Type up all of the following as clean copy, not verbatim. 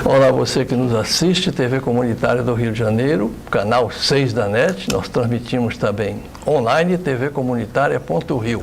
Olá, você que nos assiste, TV Comunitária do Rio de Janeiro, canal 6 da NET. Nós transmitimos também online, tvcomunitaria.rio.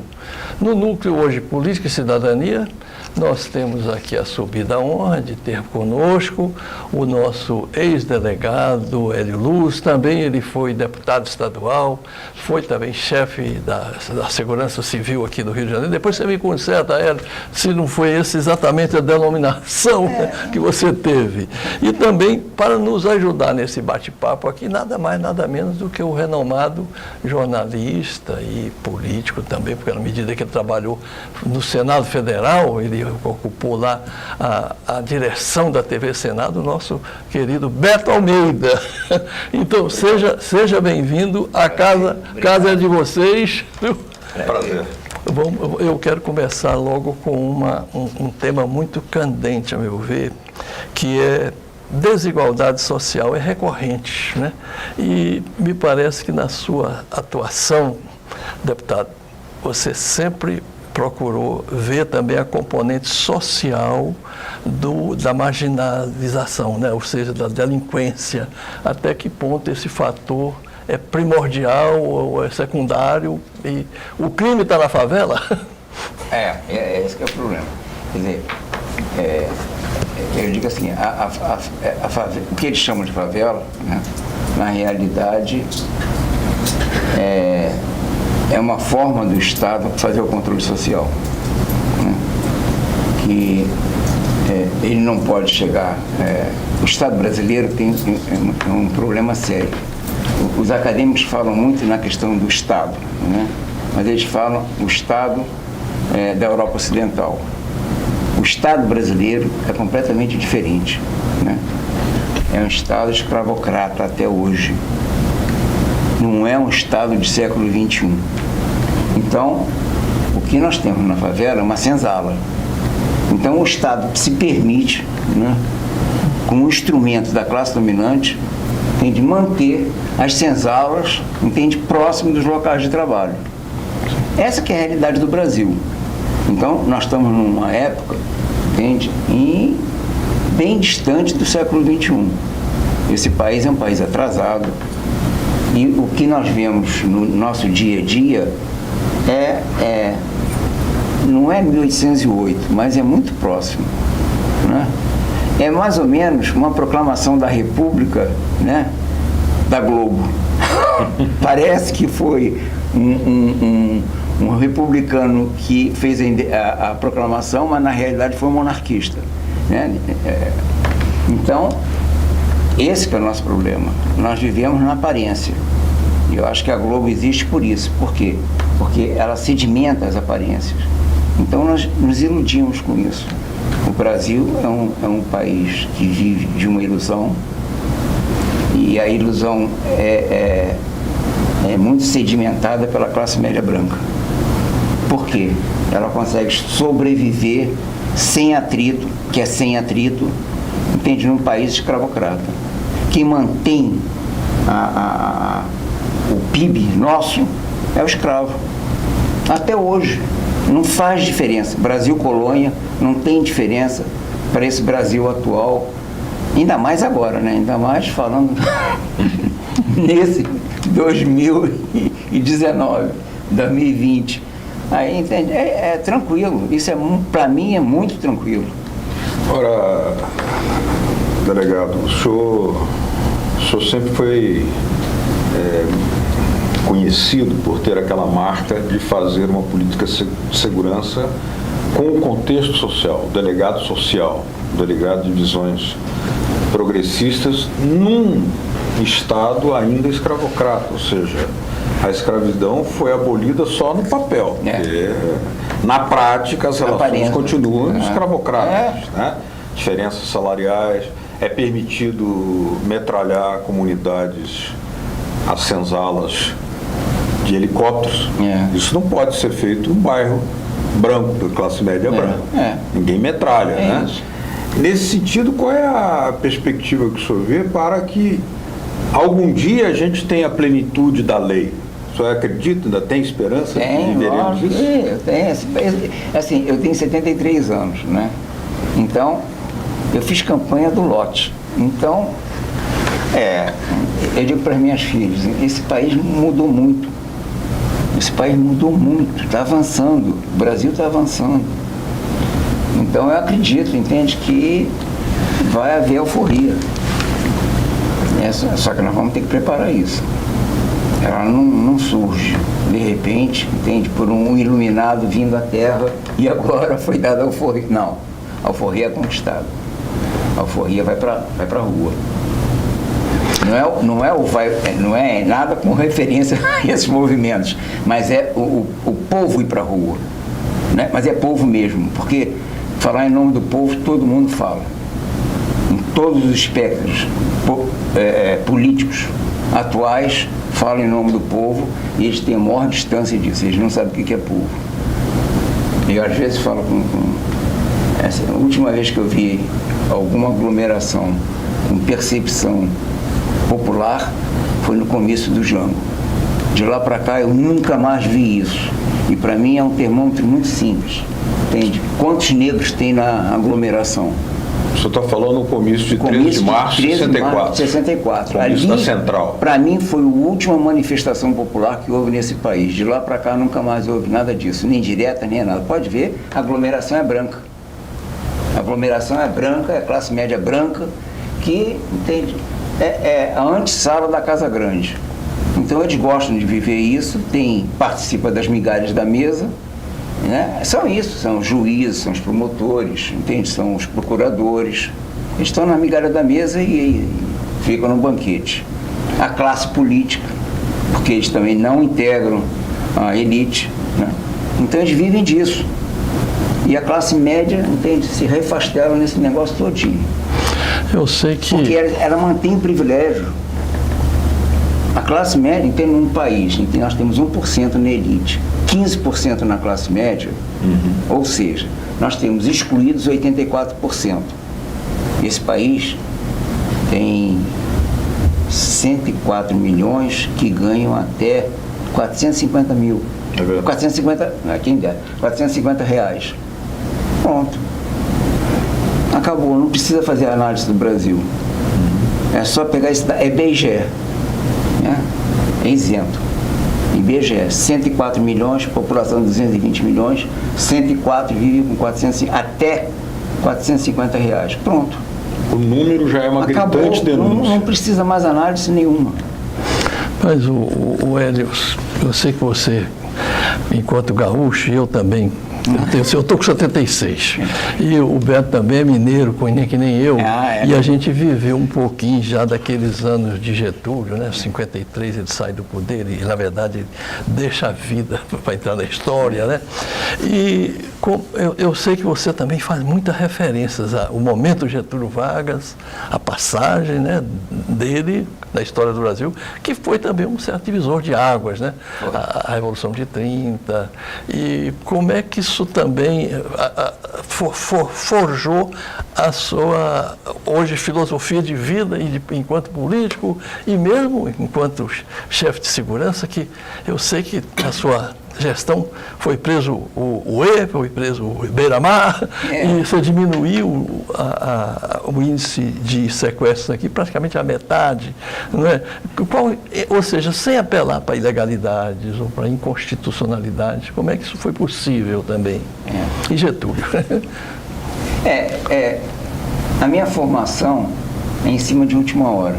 No núcleo hoje Política e Cidadania, nós temos aqui a subida à honra de ter conosco o nosso ex-delegado Hélio Luz. Também ele foi deputado estadual, foi também chefe da Segurança Civil aqui do Rio de Janeiro. Depois você me conserta, Hélio, se não foi essa exatamente a denominação que você teve. E também, para nos ajudar nesse bate-papo aqui, nada mais, nada menos do que o renomado jornalista e político também, porque na medida que ele trabalhou no Senado Federal, ele ocupou lá a direção da TV Senado, o nosso querido Beto Almeida. Então, seja bem-vindo, a casa é de vocês. Prazer. Bom, eu quero começar logo com um tema muito candente, a meu ver, que é desigualdade social, é recorrente, né? E me parece que na sua atuação, deputado, você sempre procurou ver também a componente social da marginalização, né? Ou seja, da delinquência. Até que ponto esse fator é primordial ou é secundário? E o crime está na favela? Esse que é o problema. Quer dizer, eu digo assim, o que eles chamam de favela, né, na realidade, é uma forma do Estado fazer o controle social, né? Que ele não pode chegar... o Estado brasileiro tem um problema sério. Os acadêmicos falam muito na questão do Estado, né? Mas eles falam o Estado da Europa Ocidental. O Estado brasileiro é completamente diferente, né? É um Estado escravocrata até hoje. Não é um Estado de século XXI. Então, o que nós temos na favela é uma senzala. Então, o Estado se permite, né, como instrumento da classe dominante, tem de manter as senzalas, entende, próximo dos locais de trabalho. Essa que é a realidade do Brasil. Então, nós estamos numa época, entende, bem distante do século XXI. Esse país é um país atrasado. E o que nós vemos no nosso dia a dia não é 1808, mas é muito próximo, né? É mais ou menos uma proclamação da República, né, da Globo. Parece que foi um republicano que fez a proclamação, mas na realidade foi um monarquista, né? Então, esse que é o nosso problema. Nós vivemos na aparência. E eu acho que a Globo existe por isso. Por quê? Porque ela sedimenta as aparências. Então nós nos iludimos com isso. O Brasil é um país que vive de uma ilusão. E a ilusão é muito sedimentada pela classe média branca. Por quê? Ela consegue sobreviver sem atrito, entende, num país escravocrata. Quem mantém o PIB nosso é o escravo. Até hoje. Não faz diferença. Brasil colônia não tem diferença para esse Brasil atual. Ainda mais agora, né? Ainda mais falando nesse 2019, 2020. Aí, entende? É tranquilo. Isso para mim é muito tranquilo. Ora, delegado, o senhor sempre foi conhecido por ter aquela marca de fazer uma política de segurança com o contexto social, delegado social, delegado de visões progressistas num Estado ainda escravocrata, ou seja, a escravidão foi abolida só no papel, porque na prática as relações continuam escravocratas, né? Diferenças salariais, é permitido metralhar comunidades, as senzalas de helicópteros. Isso não pode ser feito em um bairro branco, da classe média branca. Ninguém metralha, né? Isso. Nesse sentido, qual é a perspectiva que o senhor vê para que algum dia a gente tenha a plenitude da lei? O senhor acredita, ainda tem esperança de vivermos isso? Eu tenho. Assim, eu tenho 73 anos, né? Então, Eu fiz campanha do lote. Então, eu digo para as minhas filhas, esse país mudou muito. Esse país mudou muito, está avançando, o Brasil está avançando. Então eu acredito, entende, que vai haver euforia. Só que nós vamos ter que preparar isso. Ela não surge de repente, entende, por um iluminado vindo à Terra e agora foi dada a euforia. Não, a euforia é conquistada. A euforia vai para a rua. Não é nada com referência a esses movimentos, mas é o povo ir para a rua, né? Mas é povo mesmo, porque falar em nome do povo todo mundo fala, em todos os espectros políticos atuais falam em nome do povo e eles têm a maior distância disso, eles não sabem o que é povo. E às vezes falo essa a última vez que eu vi alguma aglomeração com percepção popular foi no começo do Jango. De lá para cá eu nunca mais vi isso. E para mim é um termômetro muito simples. Entende? Quantos negros tem na aglomeração? O senhor está falando no comício de 13 de março de 64. Comício da Central. Para mim foi a última manifestação popular que houve nesse país. De lá para cá nunca mais houve nada disso, nem direta, nem nada. Pode ver, a aglomeração é branca. A aglomeração é branca, é a classe média branca, que, entende, é a antessala da Casa Grande. Então eles gostam de viver isso, participa das migalhas da mesa, né? São isso, são os juízes, são os promotores, entende? São os procuradores. Eles estão na migalha da mesa e ficam no banquete. A classe política, porque eles também não integram a elite, né? Então eles vivem disso. E a classe média, entende, se refastela nesse negócio todinho. Eu sei que... Porque ela mantém privilégio. A classe média, entende, num país em que nós temos 1% na elite, 15% na classe média, ou seja, nós temos excluídos 84%. Esse país tem 104 milhões que ganham até 450 mil. 450 reais. Pronto. Acabou, não precisa fazer análise do Brasil. É só pegar esse é IBGE, né? É isento. IBGE, 104 milhões, população de 220 milhões, 104 vive com até 450 reais. Pronto. O número já é uma gritante denúncia. Não precisa mais análise nenhuma. Mas o Hélio, eu sei que você, enquanto gaúcho, eu também, eu estou com 76, e o Beto também é mineiro, que nem eu, e a gente viveu um pouquinho já daqueles anos de Getúlio, né? 53 ele sai do poder e, na verdade, ele deixa a vida para entrar na história, né? E eu sei que você também faz muitas referências ao momento Getúlio Vargas, a passagem, né, dele na história do Brasil, que foi também um certo divisor de águas, né? A Revolução de 30, e como é que isso também forjou a sua, hoje, filosofia de vida enquanto político e mesmo enquanto chefe de segurança, que eu sei que a sua gestão foi preso foi preso o Beira-Mar, e você diminuiu o índice de sequestros aqui praticamente a metade, não é? Ou seja, sem apelar para ilegalidades ou para inconstitucionalidades, como é que isso foi possível também? E Getúlio? A minha formação é em cima de última hora.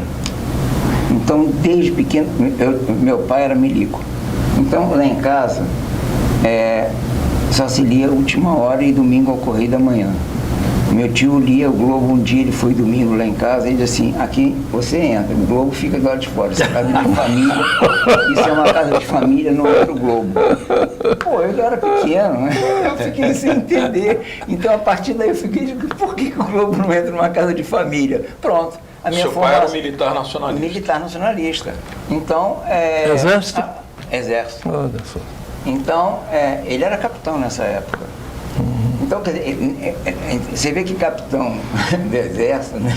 Então, desde pequeno, meu pai era milico. Então, lá em casa, só se lia Última Hora e domingo ao correio da manhã. Meu tio lia o Globo, um dia ele foi domingo lá em casa, ele disse assim, aqui você entra, o Globo fica do lado de fora, isso é casa de família, isso é uma casa de família, não é o Globo. Pô, eu era pequeno, né? Eu fiquei sem entender. Então, a partir daí eu fiquei, por que o Globo não entra numa casa de família? Pronto. A minha Seu pai era militar nacionalista. Militar nacionalista. Então, Exército? Exército. Olha só. Então, ele era capitão nessa época. Então, quer dizer, você vê que capitão do Exército, né?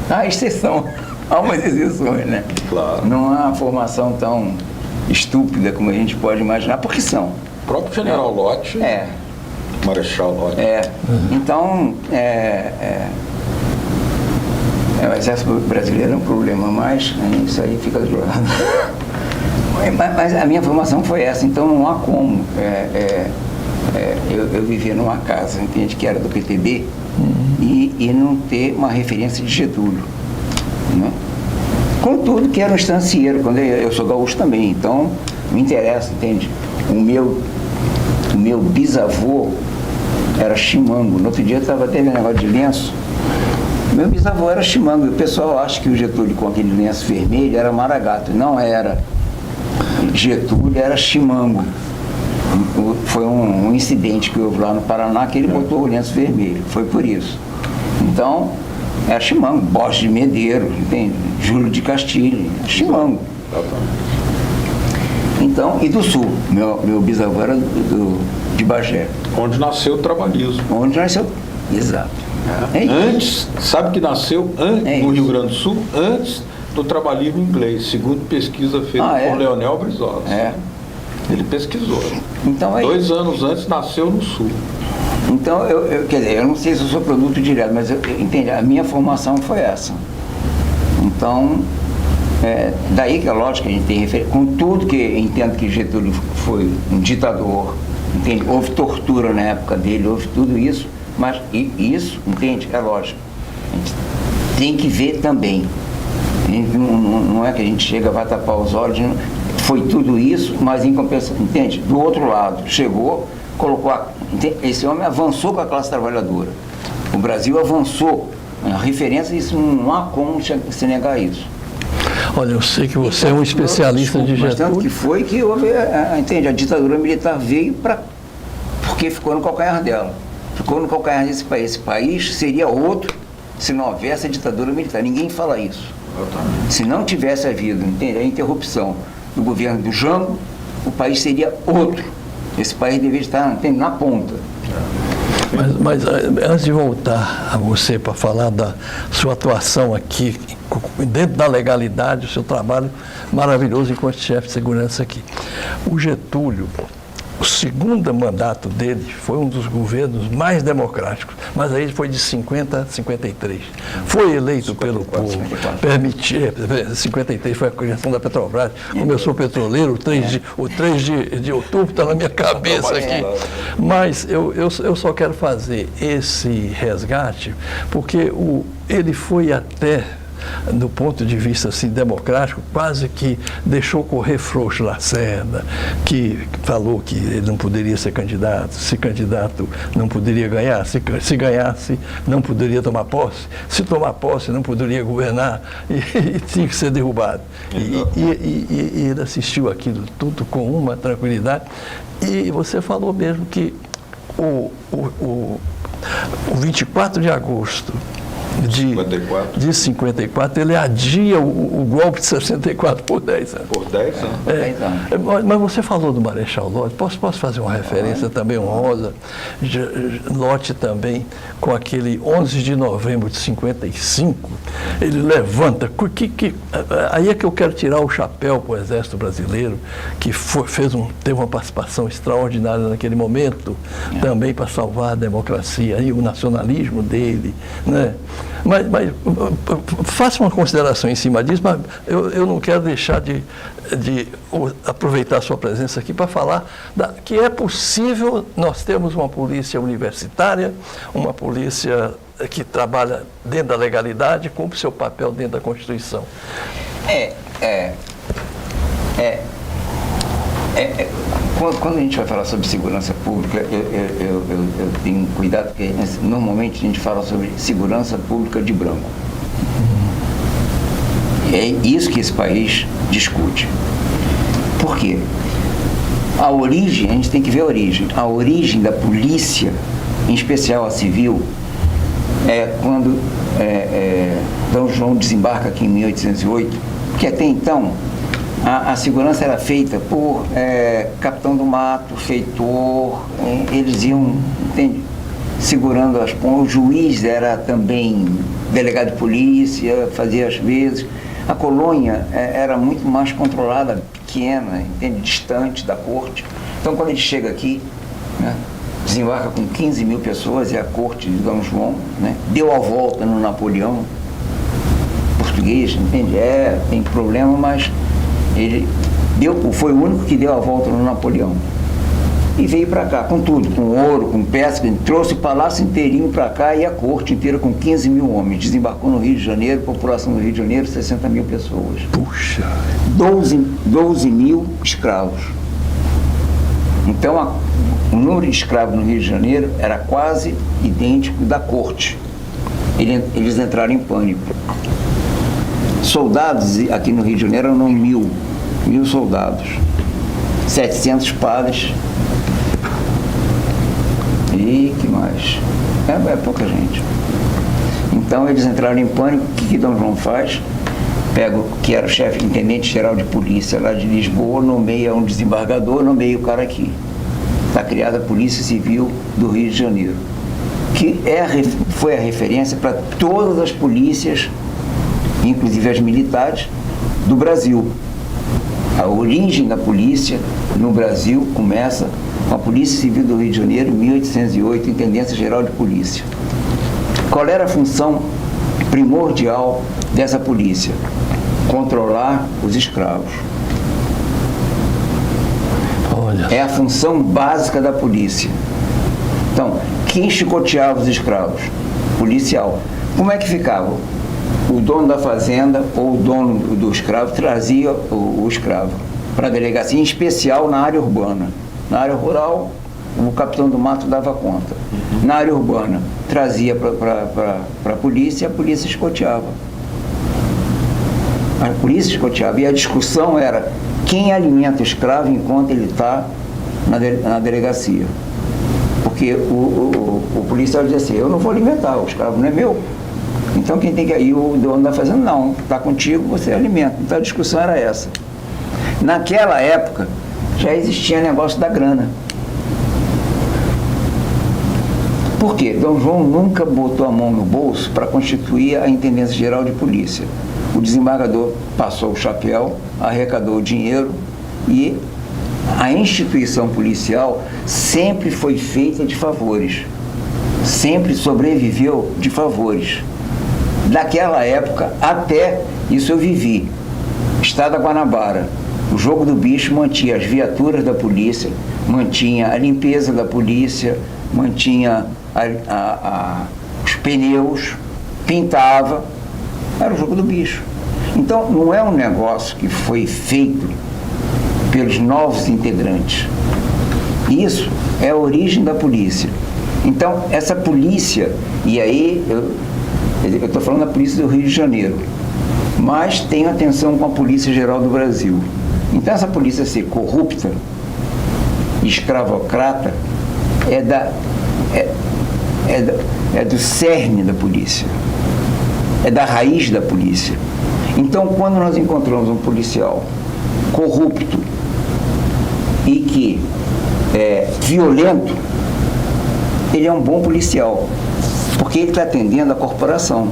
Há exceção, há umas exceções, né? Claro. Não há uma formação tão estúpida como a gente pode imaginar, porque são. O próprio general Lott, Marechal Lott. Então, Exército Brasileiro é um problema, mas isso aí fica do lado. Mas a minha formação foi essa, então não há como eu viver numa casa, entende, que era do PTB, e não ter uma referência de Getúlio, né? Contudo, que era um estancieiro, quando eu sou gaúcho também, então me interessa, entende? O meu bisavô era chimango. No outro dia teve um negócio de lenço. Meu bisavô era chimango, e o pessoal acha que o Getúlio com aquele lenço vermelho era Maragato. Não era. Getúlio era chimango. Foi um incidente que houve lá no Paraná que ele botou o lenço vermelho. Foi por isso. Então, era chimango. Borges de Medeiros, entende? Júlio de Castilho, chimango. Então, e do Sul. Meu bisavô era de Bagé. Onde nasceu o trabalhismo. Onde nasceu, exato. Antes, sabe que nasceu no Rio Grande do Sul, antes do trabalhismo inglês, segundo pesquisa feita por Leonel Brizola. Ele pesquisou. Então, 2 anos antes nasceu no Sul. Então, quer dizer, eu não sei se eu sou produto direto, mas entendi, a minha formação foi essa. Então, daí que é lógico que a gente tem referência, com tudo que entendo que Getúlio foi um ditador, entende? Houve tortura na época dele, houve tudo isso, mas isso, entende, é lógico. A gente tem que ver também. Não é que a gente chega, vai tapar os olhos, foi tudo isso, mas em compensação, entende? Do outro lado, chegou, colocou, esse homem avançou com a classe trabalhadora. O Brasil avançou. A referência, isso não há como se negar isso. Olha, eu sei que você é um especialista de Getúlio. Mas tanto que foi que houve, entende? A ditadura militar veio porque ficou no calcanhar dela. Ficou no calcanhar desse país. Esse país seria outro se não houvesse a ditadura militar. Ninguém fala isso. Se não tivesse havido, entende? A interrupção do governo do Jango, o país seria outro. Esse país deveria estar, entende, na ponta. Mas antes de voltar a você para falar da sua atuação aqui, dentro da legalidade, o seu trabalho maravilhoso enquanto chefe de segurança aqui. O Getúlio, o segundo mandato dele foi um dos governos mais democráticos, mas aí foi de 50 a 53. Foi eleito pelo povo, permitir, 53 foi a criação da Petrobras, começou o petroleiro, o 3 de outubro está na minha cabeça aqui. Mas eu só quero fazer esse resgate, porque ele foi até, do ponto de vista assim, democrático, quase que deixou correr frouxo Lacerda, que falou que ele não poderia ser candidato, se candidato não poderia ganhar, se ganhasse não poderia tomar posse, se tomar posse não poderia governar e tinha que ser derrubado. E ele assistiu aquilo tudo com uma tranquilidade. E você falou mesmo que o 24 de agosto de 54, ele adia o golpe de 64 por 10 anos. Por 10 anos? Mas você falou do Marechal Lott, posso fazer uma referência também honrosa? Lott também, com aquele 11 de novembro de 55, ele levanta, aí é que eu quero tirar o chapéu para o Exército Brasileiro, que teve uma participação extraordinária naquele momento, também para salvar a democracia e o nacionalismo dele, né? Mas faça uma consideração em cima disso, mas eu não quero deixar de aproveitar a sua presença aqui para falar que é possível nós termos uma polícia universitária, uma polícia que trabalha dentro da legalidade, cumpre seu papel dentro da Constituição. Quando a gente vai falar sobre segurança pública, eu tenho cuidado, porque normalmente a gente fala sobre segurança pública de branco. É isso que esse país discute. Por quê? A origem, a gente tem que ver a origem. A origem da polícia, em especial a civil, é quando Dom João desembarca aqui em 1808, porque até então a segurança era feita por capitão do mato, feitor, eles iam, entende, segurando as pontas. O juiz era também delegado de polícia, fazia as vezes. A colônia era muito mais controlada, pequena, entende, distante da corte. Então, quando ele chega aqui, né, desembarca com 15 mil pessoas, é a corte de Dom João, né, deu a volta no Napoleão, português, entende? Tem problema, mas ele foi o único que deu a volta no Napoleão. E veio para cá, com tudo, com ouro, com pesca, trouxe o palácio inteirinho para cá e a corte inteira com 15 mil homens. Desembarcou no Rio de Janeiro, população do Rio de Janeiro, 60 mil pessoas. Puxa! 12 mil escravos. Então, o número de escravos no Rio de Janeiro era quase idêntico da corte. Eles entraram em pânico. Soldados aqui no Rio de Janeiro eram 1.000 soldados, 700 padres. E que mais? É pouca gente. Então eles entraram em pânico. O que Dom João faz? Pega o que era o chefe intendente-geral de polícia lá de Lisboa, nomeia um desembargador, nomeia o cara aqui. Está criada a Polícia Civil do Rio de Janeiro, que foi a referência para todas as polícias, inclusive as militares, do Brasil. A origem da polícia no Brasil começa com a Polícia Civil do Rio de Janeiro, em 1808, Intendência Geral de Polícia. Qual era a função primordial dessa polícia? Controlar os escravos. Olha. É a função básica da polícia. Então, quem chicoteava os escravos? Policial. Como é que ficava? O dono da fazenda ou o dono do escravo trazia o escravo para a delegacia, em especial na área urbana. Na área rural, o capitão do mato dava conta. Na área urbana, trazia para a polícia escoteava. A polícia escoteava. E a discussão era quem alimenta o escravo enquanto ele está na delegacia. Porque o policial dizia assim, eu não vou alimentar, o escravo não é meu. Então quem tem que ir, o dono da fazenda, não, está contigo, você alimenta. Então a discussão era essa. Naquela época, já existia negócio da grana. Por quê? Dom João nunca botou a mão no bolso para constituir a Intendência Geral de Polícia. O desembargador passou o chapéu, arrecadou o dinheiro e a instituição policial sempre foi feita de favores. Sempre sobreviveu de favores. Daquela época até isso eu vivi. Estado da Guanabara. O jogo do bicho mantinha as viaturas da polícia, mantinha a limpeza da polícia, mantinha os pneus, pintava. Era o jogo do bicho. Então, não é um negócio que foi feito pelos novos integrantes. Isso é a origem da polícia. Então, essa polícia, e aí eu estou falando da polícia do Rio de Janeiro, mas tenho atenção com a Polícia Geral do Brasil. Então, essa polícia ser corrupta, escravocrata, é do cerne da polícia, é da raiz da polícia. Então, quando nós encontramos um policial corrupto e que é violento, ele é um bom policial, porque ele está atendendo a corporação.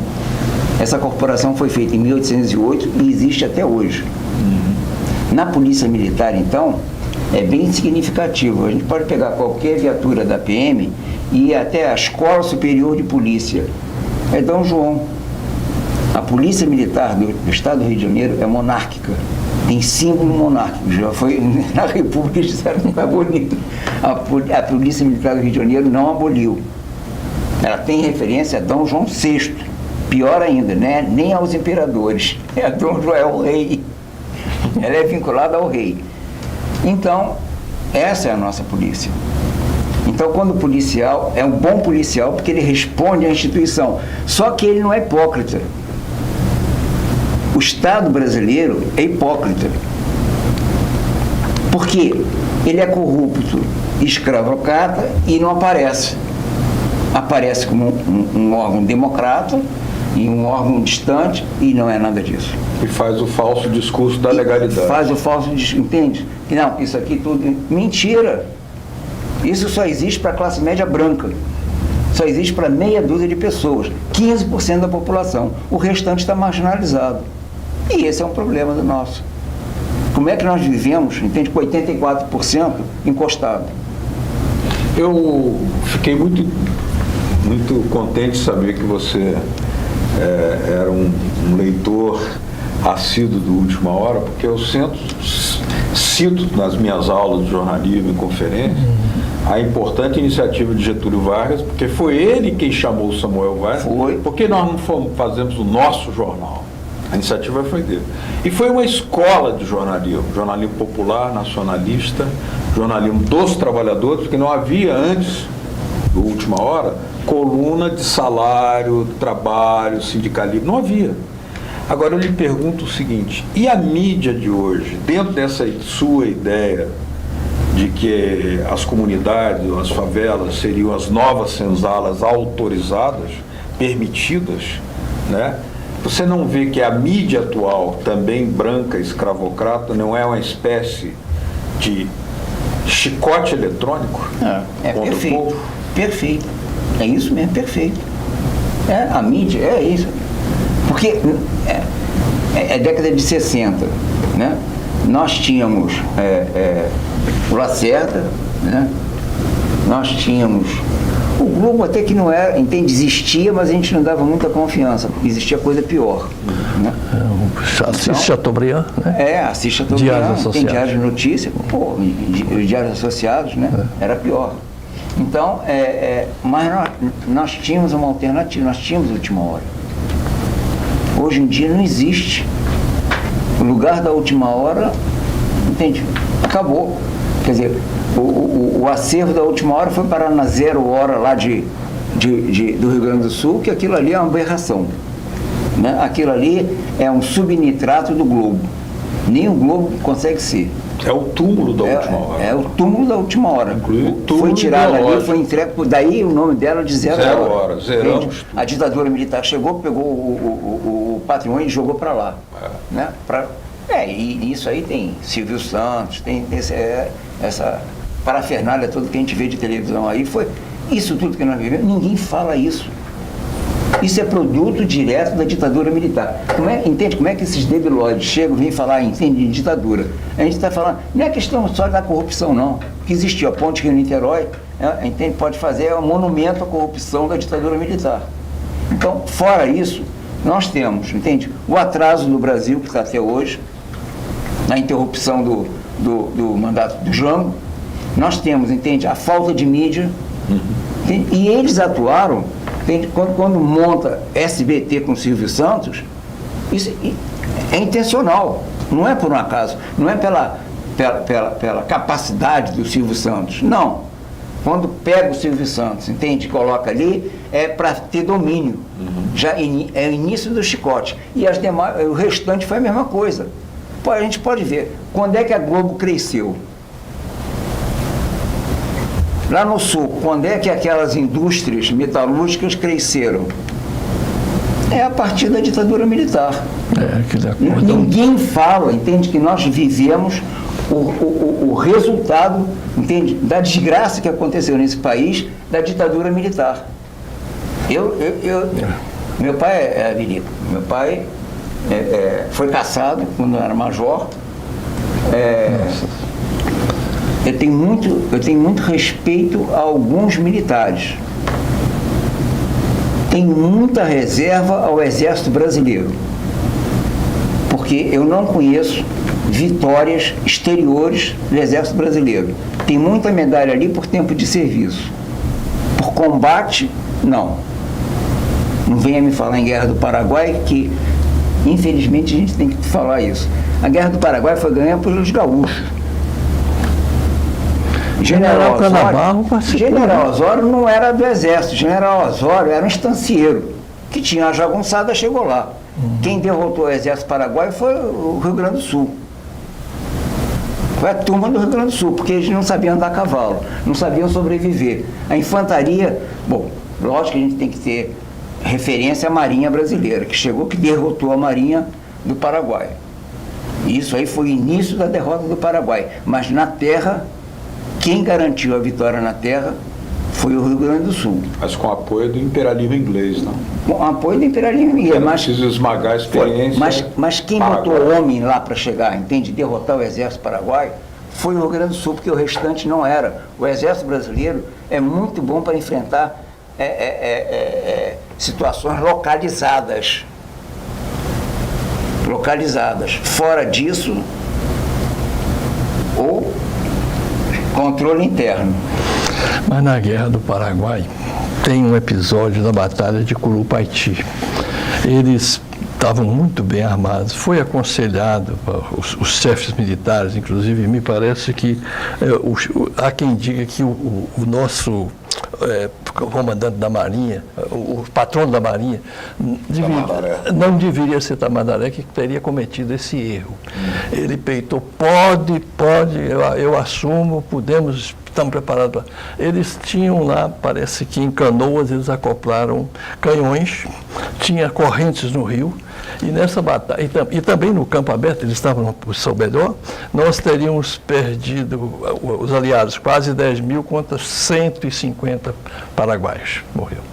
Essa corporação foi feita em 1808 e existe até hoje. Na polícia militar, então, é bem significativo. A gente pode pegar qualquer viatura da PM e ir até a Escola Superior de Polícia. É Dom João. A polícia militar do Estado do Rio de Janeiro é monárquica. Tem símbolo monárquico. Já foi na República, eles disseram que não aboliu. A polícia militar do Rio de Janeiro não aboliu. Ela tem referência a Dom João VI. Pior ainda, né? Nem aos imperadores. É Dom João, é o rei. Ela é vinculada ao rei. Então, essa é a nossa polícia. Então, quando o policial é um bom policial, porque ele responde à instituição. Só que ele não é hipócrita. O Estado brasileiro é hipócrita. Por quê? Ele é corrupto, escravocrata e não aparece. Aparece como um órgão democrata e um órgão distante e não é nada disso. E faz o falso discurso da legalidade. Faz o falso discurso, entende? Que não, isso aqui tudo... Mentira! Isso só existe para a classe média branca. Só existe para meia dúzia de pessoas, 15% da população. O restante está marginalizado. E esse é um problema do nosso. Como é que nós vivemos, entende, com 84% encostado? Eu fiquei muito contente de saber que você era um leitor assíduo do Última Hora, porque eu cito nas minhas aulas de jornalismo e conferência a importante iniciativa de Getúlio Vargas, porque foi ele quem chamou Samuel Weiner, porque nós não fazemos o nosso jornal. A iniciativa foi dele. E foi uma escola de jornalismo popular, nacionalista, jornalismo dos trabalhadores, porque não havia antes do Última Hora coluna de salário, trabalho, sindicalismo, não havia. Agora eu lhe pergunto o seguinte, e a mídia de hoje, dentro dessa sua ideia de que as comunidades, as favelas seriam as novas senzalas autorizadas, permitidas, né? Você não vê que a mídia atual, também branca, escravocrata, não é uma espécie de chicote eletrônico? É perfeito, perfeito. É isso mesmo, perfeito. A mídia é isso. Porque é década de 60, né? Nós tínhamos o Lacerda, né? Nós tínhamos o Globo, até que não era, entende, existia, mas a gente não dava muita confiança, porque existia coisa pior, né? Assiste Chateaubriand, né? Assiste Chateaubriand, Diários tem Diário de Notícia, os Diários Associados, né? Era pior. Então, mas nós tínhamos uma alternativa, nós tínhamos Última Hora. Hoje em dia não existe. O lugar da Última Hora, entende? Acabou. Quer dizer, o acervo da Última Hora foi parar na 0 hora lá do Rio Grande do Sul, que aquilo ali é uma aberração, né? Aquilo ali é um subnitrato do Globo. Nem o Globo consegue ser. É o túmulo da Última Hora. É o túmulo da Última Hora. Foi tirado ali, foi entregue, daí o nome dela de 0 hora. Zeramos. A ditadura militar chegou, pegou o patrimônio e jogou para lá. Né? E isso aí tem Silvio Santos, tem essa parafernália toda que a gente vê de televisão aí, foi isso tudo que nós vivemos, ninguém fala isso. Isso é produto direto da ditadura militar. Entende como é que esses debilóides chegam e vêm falar em ditadura? A gente está falando, não é questão só da corrupção, não. Que existiu a Ponte Rio-Niterói, entende? Pode fazer um monumento à corrupção da ditadura militar. Então, fora isso, nós temos, entende? O atraso do Brasil, que está até hoje, a interrupção do mandato do Jango, nós temos, entende? A falta de mídia, e eles atuaram. Quando monta SBT com Silvio Santos, isso é intencional, não é por um acaso, não é pela capacidade do Silvio Santos, não. Quando pega o Silvio Santos, entende, coloca ali, é para ter domínio, já é o início do chicote, e as demais, o restante foi a mesma coisa. A gente pode ver, quando é que a Globo cresceu? Lá no Sul, quando é que aquelas indústrias metalúrgicas cresceram? É a partir da ditadura militar. Ninguém fala, entende, que nós vivemos o resultado, entende, da desgraça que aconteceu nesse país, da ditadura militar. Meu pai meu pai foi caçado quando era major. Eu tenho muito respeito a alguns militares. Tenho muita reserva ao Exército Brasileiro, porque eu não conheço vitórias exteriores do Exército Brasileiro. Tem muita medalha ali por tempo de serviço. Por combate, não. Não venha me falar em Guerra do Paraguai, que infelizmente a gente tem que falar isso. A Guerra do Paraguai foi ganha pelos gaúchos. General Osório não era do Exército, General Osório era um estancieiro, que tinha a jagunçada, chegou lá. Quem derrotou o Exército Paraguai foi o Rio Grande do Sul. Foi a turma do Rio Grande do Sul, porque eles não sabiam andar a cavalo, não sabiam sobreviver. A infantaria, lógico que a gente tem que ter referência à Marinha Brasileira, que chegou, que derrotou a Marinha do Paraguai. Isso aí foi o início da derrota do Paraguai, mas na terra, quem garantiu a vitória na terra foi o Rio Grande do Sul. Mas com apoio do imperialismo inglês, não? Com apoio do imperialismo inglês. Mas precisa esmagar a experiência. Mas quem botou homem lá para chegar, entende? Derrotar o exército paraguaio, foi o Rio Grande do Sul, porque o restante não era. O exército brasileiro é muito bom para enfrentar situações localizadas. Fora disso, ou controle interno. Mas na Guerra do Paraguai tem um episódio da Batalha de Curupaiti. Eles estavam muito bem armados. Foi aconselhado, os chefes militares, inclusive, me parece que há quem diga que o nosso comandante da Marinha, o patrono da Marinha, não deveria ser Tamandaré, que teria cometido esse erro. Ele peitou, pode, eu assumo, estamos preparados. Eles tinham lá, parece que em Canoas, eles acoplaram canhões, tinha correntes no rio, e nessa batalha, e também no campo aberto, eles estavam na posição melhor, nós teríamos perdido, os aliados, quase 10 mil contra 150 paraguaios morreram.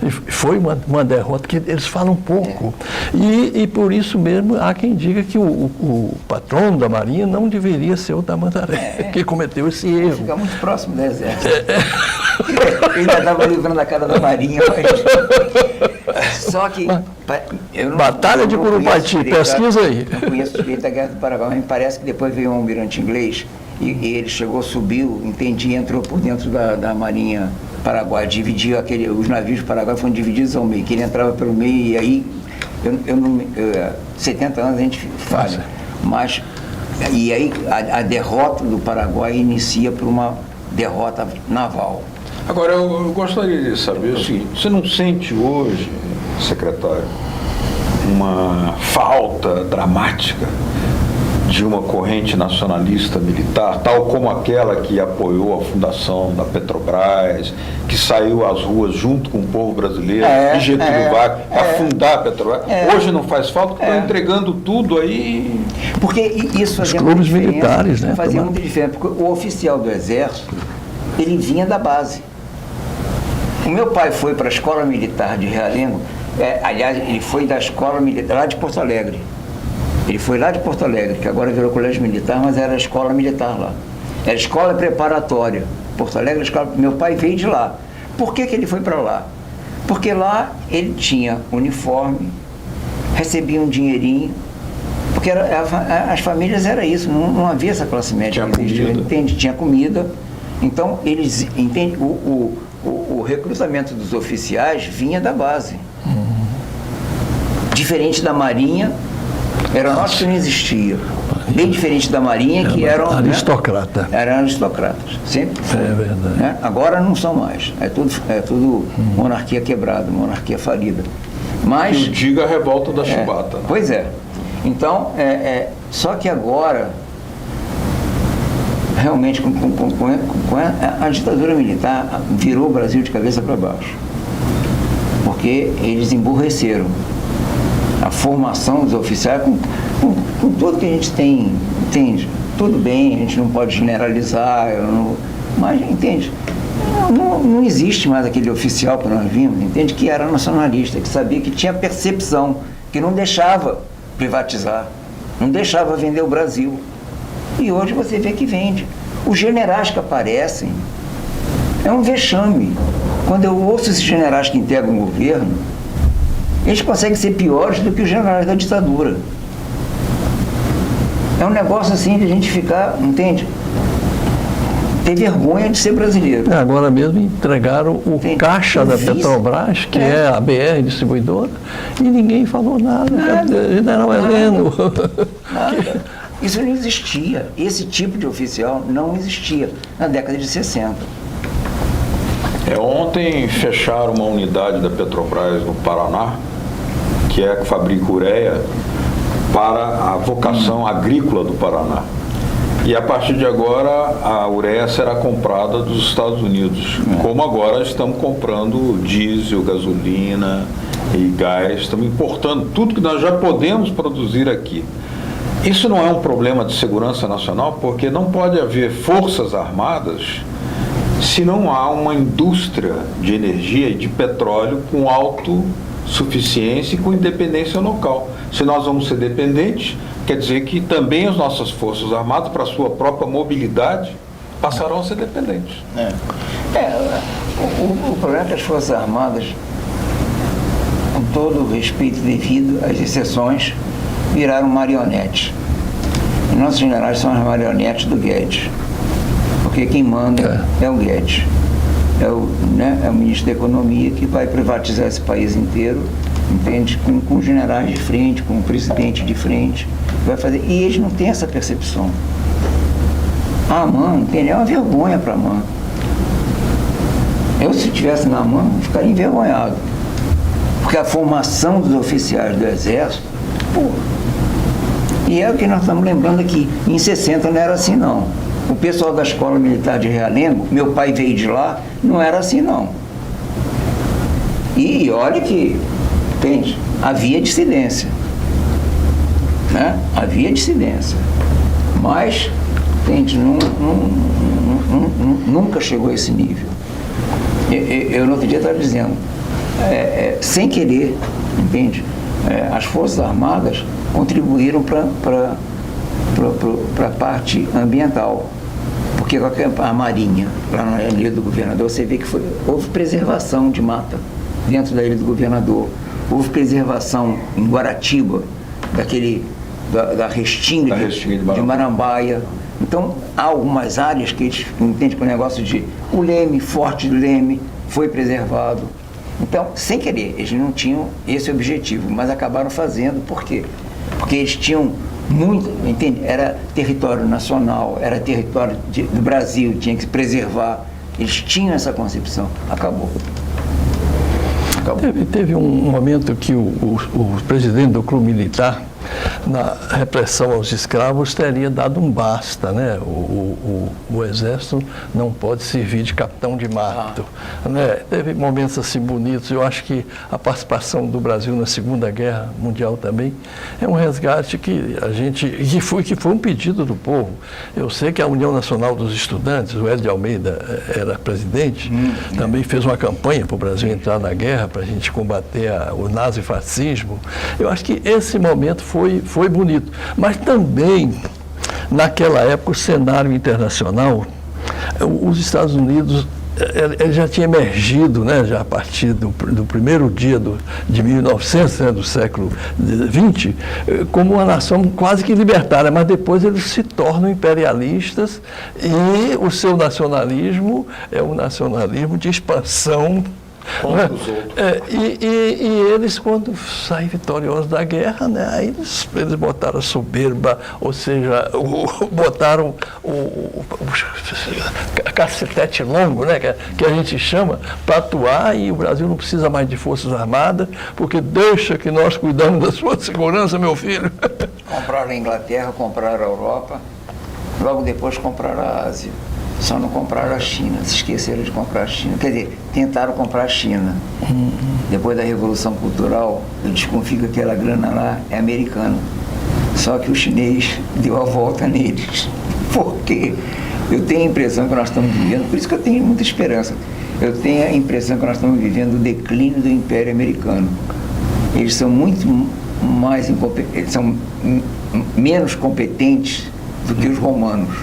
E foi uma derrota que eles falam pouco. E por isso mesmo há quem diga que o patrono da Marinha não deveria ser o Tamandaré, que cometeu esse erro. Fica muito próximo do exército. Eu ainda estava livrando a cara da Marinha, mas... Só que... Batalha de Curupaiti, pesquisa aí. Não conheço direito a Guerra do Paraguai, mas me parece que depois veio um almirante inglês e ele chegou, subiu, entrou por dentro da Marinha Paraguai, dividia os navios do Paraguai foram divididos ao meio, que ele entrava pelo meio e aí, 70 anos a gente falha, mas, e aí a derrota do Paraguai inicia por uma derrota naval. Agora, eu gostaria de saber o seguinte, você não sente hoje, secretário, uma falta dramática de uma corrente nacionalista militar, tal como aquela que apoiou a fundação da Petrobras, que saiu às ruas junto com o povo brasileiro e Getúlio Vargas para fundar a Petrobras? Hoje não faz falta, porque estão entregando tudo aí. Porque isso fazia os clubes militares, né? Fazia muita diferença, porque o oficial do Exército, ele vinha da base. O meu pai foi para a Escola Militar de Realengo, aliás, ele foi da Escola Militar lá de Porto Alegre. Ele foi lá de Porto Alegre, que agora virou colégio militar, mas era a escola militar lá. Era escola preparatória. Porto Alegre, escola... Meu pai veio de lá. Por que ele foi para lá? Porque lá ele tinha uniforme, recebia um dinheirinho, porque as famílias era isso, não havia essa classe média. Tinha comida. Então, eles entendem, o recrutamento dos oficiais vinha da base. Diferente da Marinha, aeronáutica que não existia. Bem diferente da Marinha, que eram... Aristocrata. Eram aristocratas. Sempre foi. É verdade. Né? Agora não são mais. É tudo monarquia quebrada, monarquia falida. Mas... Que diga a revolta da chibata. Pois é. Então, só que agora, realmente, com a ditadura militar, virou o Brasil de cabeça para baixo. Porque eles emburreceram. A formação dos oficiais, com tudo que a gente tem, entende? Tudo bem, a gente não pode generalizar, mas, entende? Não existe mais aquele oficial que nós vimos, entende? Que era nacionalista, que sabia que tinha percepção, que não deixava privatizar, não deixava vender o Brasil. E hoje você vê que vende. Os generais que aparecem, é um vexame. Quando eu ouço esses generais que integram o governo, eles conseguem ser piores do que os generais da ditadura. É um negócio assim de a gente ficar, entende? Ter vergonha de ser brasileiro. Agora mesmo entregaram o caixa da Petrobras, que é a BR distribuidora, e ninguém falou nada. General Heleno. Nada. Isso não existia. Esse tipo de oficial não existia na década de 60. Ontem fecharam uma unidade da Petrobras no Paraná, que é a que fabrica ureia para a vocação agrícola do Paraná. E a partir de agora a ureia será comprada dos Estados Unidos, como agora estamos comprando diesel, gasolina e gás, estamos importando tudo que nós já podemos produzir aqui. Isso não é um problema de segurança nacional, porque não pode haver forças armadas se não há uma indústria de energia e de petróleo com autossuficiência e com independência local. Se nós vamos ser dependentes, quer dizer que também as nossas forças armadas, para a sua própria mobilidade, passarão a ser dependentes. O problema é que as Forças Armadas, com todo o respeito devido às exceções, viraram marionetes. E nossos generais são as marionetes do Guedes, porque quem manda é o Guedes. É o ministro da Economia que vai privatizar esse país inteiro, entende? Com generais de frente, com o presidente de frente, vai fazer. E eles não têm essa percepção. A AMAN, entende? É uma vergonha para a AMAN. Eu, se estivesse na AMAN, ficaria envergonhado. Porque a formação dos oficiais do Exército, pô, e é o que nós estamos lembrando aqui, em 60 não era assim não. O pessoal da Escola Militar de Realengo, meu pai veio de lá, não era assim não. E olha que, entende, havia dissidência, né? Havia dissidência, mas, entende, nunca chegou a esse nível. Eu no outro dia estava dizendo, sem querer, entende, as Forças Armadas contribuíram para a parte ambiental, porque a Marinha, lá na Ilha do Governador, você vê que houve preservação de mata dentro da Ilha do Governador, houve preservação em Guaratiba, da restinga de Marambaia. Então, há algumas áreas que eles entendem que o negócio de o Leme, Forte do Leme, foi preservado. Então, sem querer, eles não tinham esse objetivo, mas acabaram fazendo. Por quê? Porque eles tinham muito, entende? Era território nacional, era território do Brasil, tinha que se preservar. Eles tinham essa concepção. Acabou. Teve um momento que o presidente do Clube Militar, na repressão aos escravos, teria dado um basta, né? O Exército não pode servir de capitão de mato, né? Teve momentos assim bonitos. Eu acho que a participação do Brasil na Segunda Guerra Mundial também é um resgate que foi um pedido do povo. Eu sei que a União Nacional dos Estudantes, o Hélio de Almeida era presidente, também fez uma campanha para o Brasil entrar na guerra, para a gente combater o nazifascismo. Eu acho que esse momento foi bonito. Mas também, naquela época, o cenário internacional, os Estados Unidos, ele já tinha emergido, né, já a partir do primeiro dia de 1900, né, do século XX, como uma nação quase que libertária, mas depois eles se tornam imperialistas e o seu nacionalismo é um nacionalismo de expansão. Né? E eles, quando saem vitoriosos da guerra, né, aí eles botaram a soberba, ou seja, botaram o cacetete longo, né, que a gente chama, para atuar, e o Brasil não precisa mais de Forças Armadas, porque deixa que nós cuidamos da sua segurança, meu filho. Compraram a Inglaterra, compraram a Europa, logo depois compraram a Ásia. Só não compraram a China, se esqueceram de comprar a China. Quer dizer, tentaram comprar a China. Depois da Revolução Cultural, eu desconfio que aquela grana lá é americana. Só que o chinês deu a volta neles. Por quê? Eu tenho a impressão que nós estamos vivendo, por isso que eu tenho muita esperança, eu tenho a impressão que nós estamos vivendo o declínio do Império Americano. Eles são muito mais incompetentes, eles são menos competentes do que os romanos.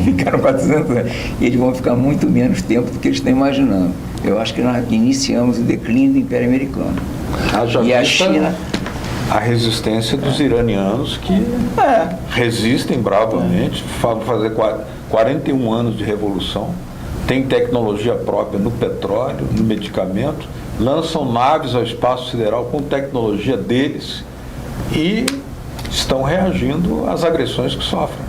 Ficaram 400 anos. E eles vão ficar muito menos tempo do que eles estão imaginando. Eu acho que nós iniciamos o declínio do Império Americano. E a China... A resistência dos iranianos que resistem bravamente, fazer 41 anos de revolução, tem tecnologia própria no petróleo, no medicamento, lançam naves ao espaço sideral com tecnologia deles e estão reagindo às agressões que sofrem.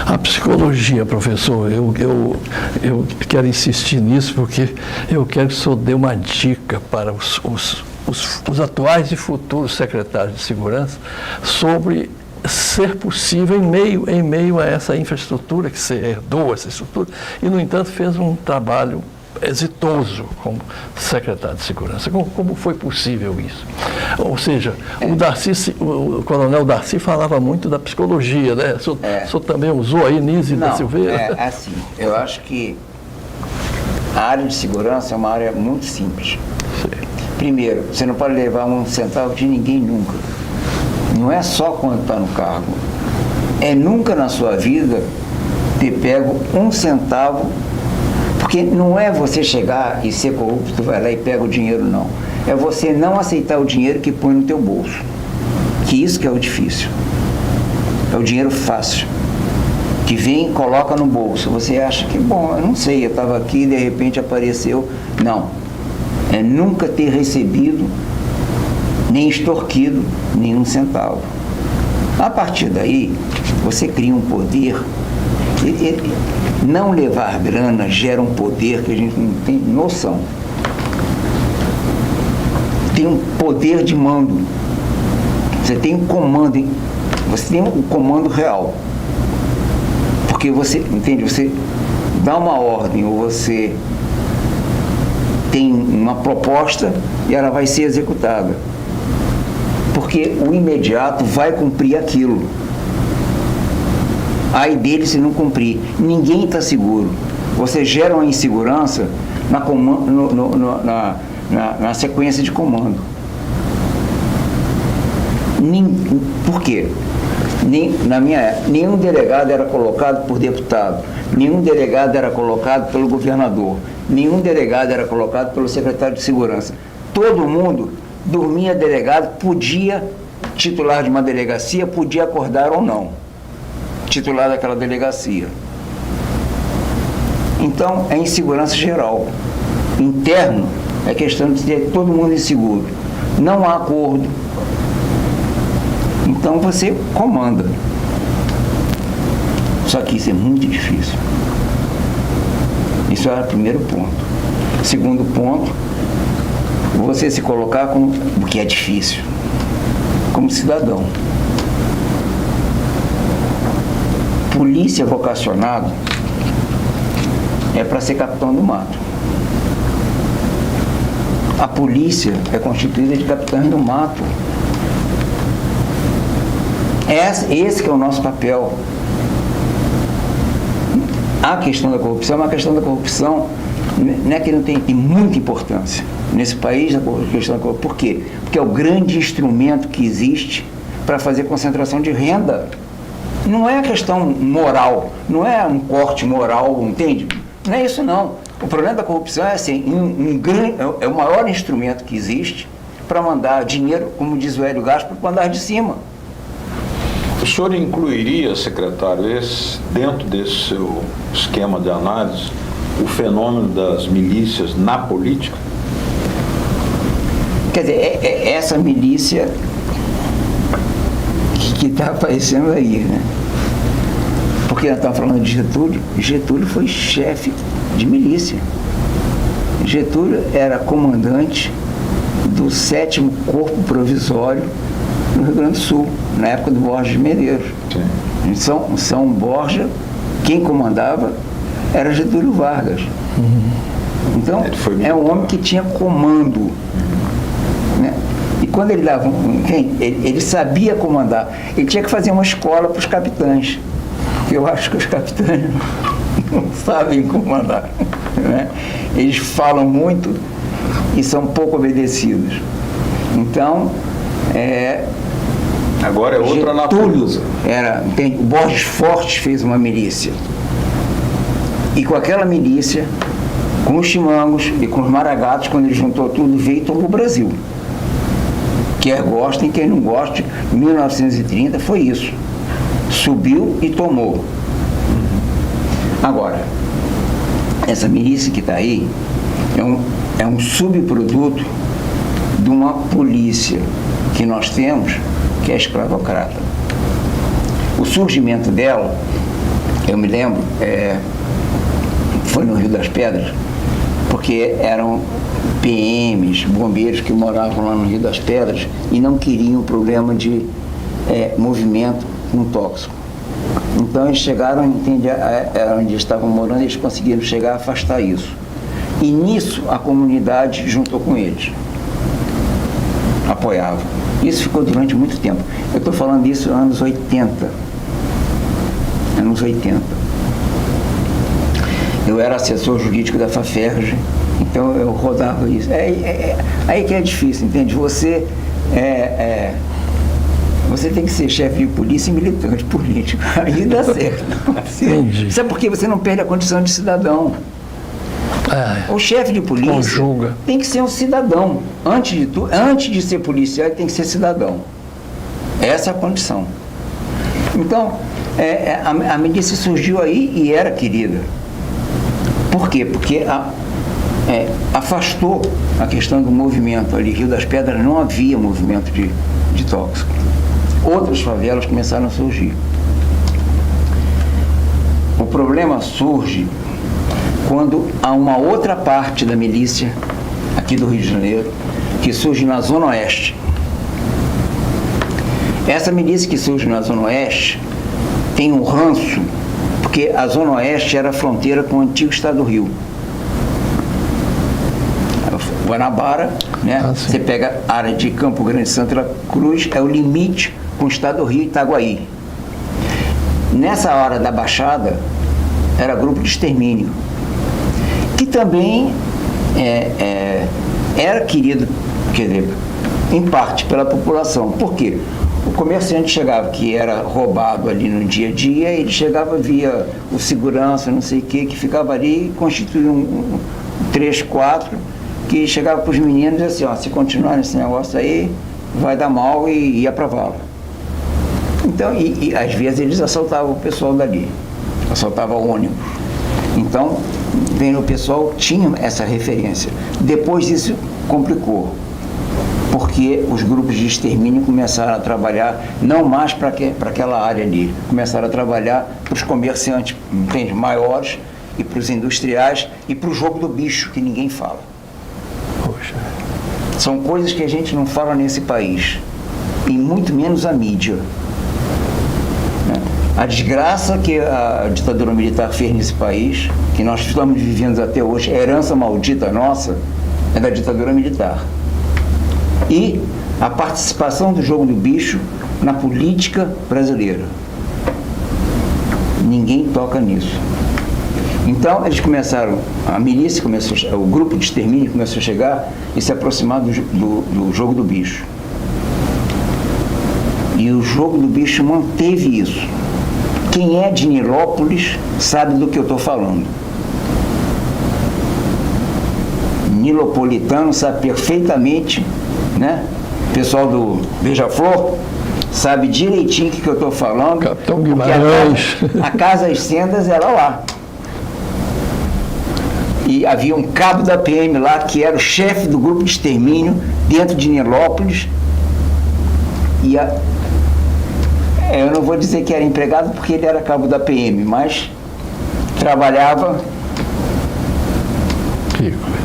A psicologia, professor, eu quero insistir nisso porque eu quero que o senhor dê uma dica para os atuais e futuros secretários de segurança sobre ser possível em meio a essa infraestrutura que você herdou, essa estrutura, e, no entanto, fez um trabalho exitoso como secretário de segurança. Como foi possível isso? Ou seja, o coronel Darcy falava muito da psicologia, né? O senhor também usou aí Nise da Silveira? Assim, eu acho que a área de segurança é uma área muito simples. Sim. Primeiro, você não pode levar um centavo de ninguém nunca. Não é só quando está no cargo. É nunca na sua vida ter pego um centavo, porque Porque não é você chegar e ser corrupto, vai lá e pega o dinheiro, não. É você não aceitar o dinheiro que põe no teu bolso. Que isso que é o difícil. É o dinheiro fácil. Que vem e coloca no bolso. Você acha que, bom, eu não sei, eu estava aqui e de repente apareceu. Não. É nunca ter recebido, nem extorquido, nenhum centavo. A partir daí, você cria um poder. Não levar grana gera um poder que a gente não tem noção. Tem um poder de mando. Você tem um comando, você tem um comando real. Porque você, entende? Você dá uma ordem ou você tem uma proposta e ela vai ser executada. Porque o imediato vai cumprir aquilo. Aí dele se não cumprir. Ninguém está seguro. Você gera uma insegurança na sequência de comando. Por quê? Na minha época, nenhum delegado era colocado por deputado, nenhum delegado era colocado pelo governador, nenhum delegado era colocado pelo secretário de segurança. Todo mundo dormia delegado, podia, titular de uma delegacia, podia acordar ou não, titular daquela delegacia. Então, é insegurança geral. Interno é questão de ter todo mundo inseguro. Não há acordo. Então você comanda. Só que isso é muito difícil. Isso é o primeiro ponto. Segundo ponto, você se colocar como o que é difícil, como cidadão. Polícia vocacionado é para ser capitão do mato. A polícia é constituída de capitães do mato. Esse que é o nosso papel. A questão da corrupção é uma questão da corrupção, não é que não tem muita importância nesse país, a questão da corrupção. Por quê? Porque é o grande instrumento que existe para fazer concentração de renda. Não é a questão moral, não é um corte moral, entende? Não é isso não. O problema da corrupção é assim, é o maior instrumento que existe para mandar dinheiro, como diz o Hélio Gaspar, para o andar de cima. O senhor incluiria, secretário, dentro desse seu esquema de análise, o fenômeno das milícias na política? Quer dizer, é essa milícia que está aparecendo aí, né? Porque nós estamos falando de Getúlio. Getúlio foi chefe de milícia. Getúlio era comandante do 7º Corpo Provisório no Rio Grande do Sul, na época do Borges de Medeiros. Em São Borja, quem comandava era Getúlio Vargas. Então, é um homem que tinha comando. Né? E quando ele dava, ele sabia comandar. Ele tinha que fazer uma escola para os capitães. Eu acho que os capitães não sabem comandar. Né? Eles falam muito e são pouco obedecidos. Então, agora é outra natureza. O Borges Fortes fez uma milícia. E com aquela milícia, com os chimangos e com os maragatos, quando ele juntou tudo, veio e tomou o Brasil. Quer gostem, quem não goste, 1930 foi isso. Subiu e tomou. Agora, essa milícia que está aí é um subproduto de uma polícia que nós temos, que é escravocrata. O surgimento dela, eu me lembro, foi no Rio das Pedras, porque eram PMs, bombeiros que moravam lá no Rio das Pedras e não queriam o problema de movimento com tóxico. Então eles chegaram, onde estavam morando, eles conseguiram chegar a afastar isso. E nisso a comunidade juntou com eles. Apoiava. Isso ficou durante muito tempo. Eu estou falando disso nos anos 80. Anos 80. Eu era assessor jurídico da FAFERJ, então eu rodava isso. Aí que é difícil, entende? Você tem que ser chefe de polícia e militante político. Aí dá certo. Entendi. Isso é porque você não perde a condição de cidadão. O chefe de polícia conjuga. tem que ser um cidadão. Antes de tudo, antes de ser policial, ele tem que ser cidadão. Essa é a condição. Então, a milícia surgiu aí e era querida. Por quê? Porque afastou a questão do movimento ali. Rio das Pedras não havia movimento de tóxico. Outras favelas começaram a surgir. O problema surge quando há uma outra parte da milícia aqui do Rio de Janeiro que surge na Zona Oeste. Essa milícia que surge na Zona Oeste tem um ranço, porque a Zona Oeste era a fronteira com o antigo estado do Rio. Guanabara, né? Você pega a área de Campo Grande, Santa Cruz, é o limite com o estado do Rio e Itaguaí. Nessa hora da Baixada, era grupo de extermínio, que também era querido, quer dizer, em parte pela população. Por quê? O comerciante chegava, que era roubado ali no dia a dia, ele chegava via o segurança, não sei o que ficava ali e constituía 3, 4, que chegava para os meninos e dizia assim, se continuar nesse negócio aí, vai dar mal, e ia para a vala. Então, e às vezes eles assaltavam o pessoal dali, assaltavam o ônibus. Então, o pessoal tinha essa referência. Depois isso complicou, porque os grupos de extermínio começaram a trabalhar não mais para aquela área ali, começaram a trabalhar para os comerciantes, entende, maiores, e para os industriais, e para o jogo do bicho, que ninguém fala. Poxa. São coisas que a gente não fala nesse país, e muito menos a mídia. A desgraça que a ditadura militar fez nesse país, que nós estamos vivendo até hoje, a herança maldita nossa, é da ditadura militar. E a participação do jogo do bicho na política brasileira. Ninguém toca nisso. Então, eles começaram, a milícia começou, o grupo de extermínio começou a chegar e se aproximar do jogo do bicho. E o jogo do bicho manteve isso. Quem é de Nilópolis sabe do que eu estou falando. Nilopolitano sabe perfeitamente, né? O pessoal do Beija-Flor sabe direitinho o que eu estou falando. Capitão Guimarães. A Casa das Sendas era lá. E havia um cabo da PM lá, que era o chefe do grupo de extermínio dentro de Nilópolis. E eu não vou dizer que era empregado porque ele era cabo da PM, mas trabalhava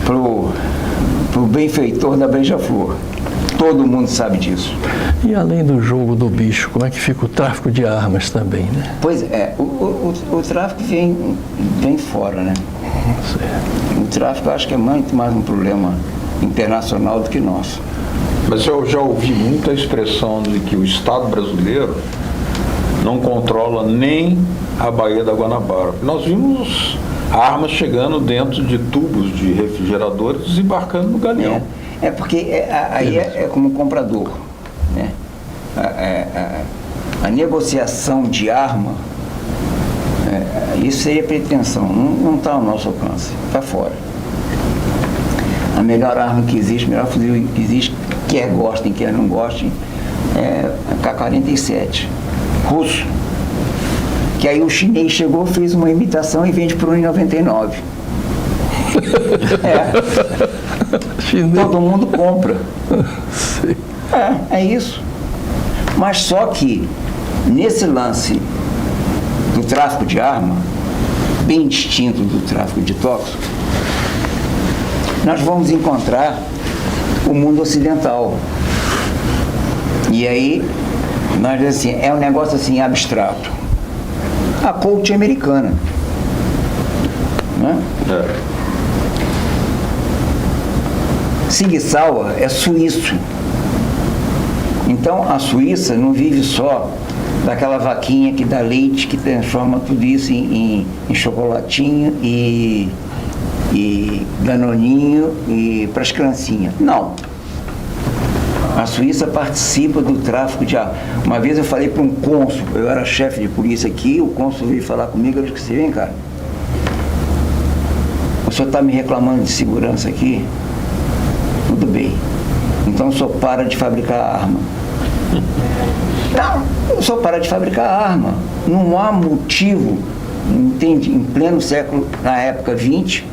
pro benfeitor da Beija-Flor. Todo mundo sabe disso. E além do jogo do bicho, como é que fica o tráfico de armas também, né? Pois é, o tráfico vem fora, né? Certo. O tráfico eu acho que é muito mais um problema internacional do que nosso. Mas eu já ouvi muita expressão de que o Estado brasileiro não controla nem a Baía da Guanabara. Nós vimos armas chegando dentro de tubos de refrigeradores, desembarcando no Galeão. É porque aí é como comprador, né? A negociação de arma, isso seria pretensão, não está ao nosso alcance, está fora. A melhor arma que existe, o melhor fuzil que existe, quer gostem, quer não gostem, é a K-47, russo. Que aí o chinês chegou, fez uma imitação e vende por R$1,99. Todo mundo compra. Sim. É isso. Mas só que, nesse lance do tráfico de arma, bem distinto do tráfico de tóxico, nós vamos encontrar o mundo ocidental. E aí, nós assim, é um negócio assim abstrato. A coach americana. Né? Sig Sauer é suíço. Então a Suíça não vive só daquela vaquinha que dá leite, que transforma tudo isso em chocolatinho e danoninho e para as criancinhas. Não. A Suíça participa do tráfico de armas. Uma vez eu falei para um cônsul, eu era chefe de polícia aqui, o cônsul veio falar comigo, eu disse, vem cá, senhor está me reclamando de segurança aqui? Tudo bem. Então o senhor para de fabricar arma. Não, o senhor para de fabricar arma. Não há motivo, entende, em pleno século, na época 20,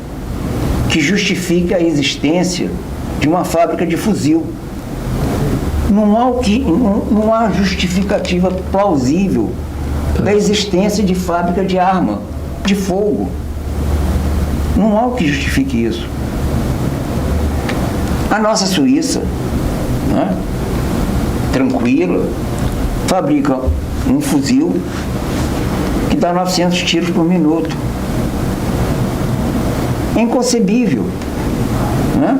que justifique a existência de uma fábrica de fuzil. Não há justificativa plausível da existência de fábrica de arma, de fogo. Não há o que justifique isso. A nossa Suíça, né, tranquila, fabrica um fuzil que dá 900 tiros por minuto. É inconcebível, né?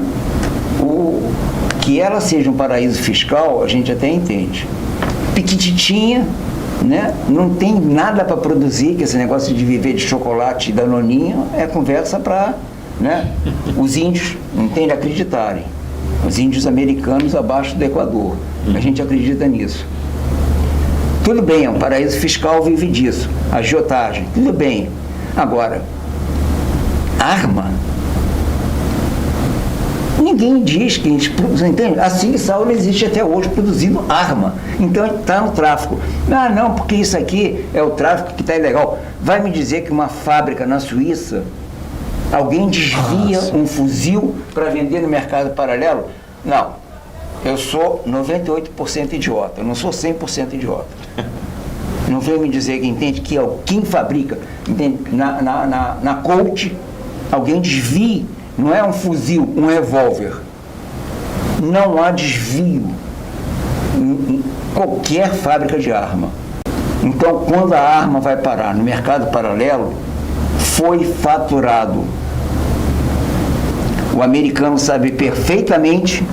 Que ela seja um paraíso fiscal, a gente até entende. Piquititinha, né? Não tem nada para produzir, que esse negócio de viver de chocolate e danoninho é conversa para, né, os índios, entende, acreditarem. Os índios americanos abaixo do Equador. A gente acredita nisso. Tudo bem, é um paraíso fiscal, vive disso. Agiotagem, tudo bem. Agora, arma, ninguém diz que eles produzem, entende? A Cigsal não existe até hoje produzindo arma. Então está no tráfico. Ah, não, porque isso aqui é o tráfico que está ilegal. Vai me dizer que uma fábrica na Suíça, alguém desvia um fuzil para vender no mercado paralelo? Não. Eu sou 98% idiota. Eu não sou 100% idiota. Não vem me dizer que entende que quem fabrica, entende? Na Colt, alguém desvia. Não é um fuzil, um revólver. Não há desvio em qualquer fábrica de arma. Então, quando a arma vai parar no mercado paralelo, foi faturado. O americano sabe perfeitamente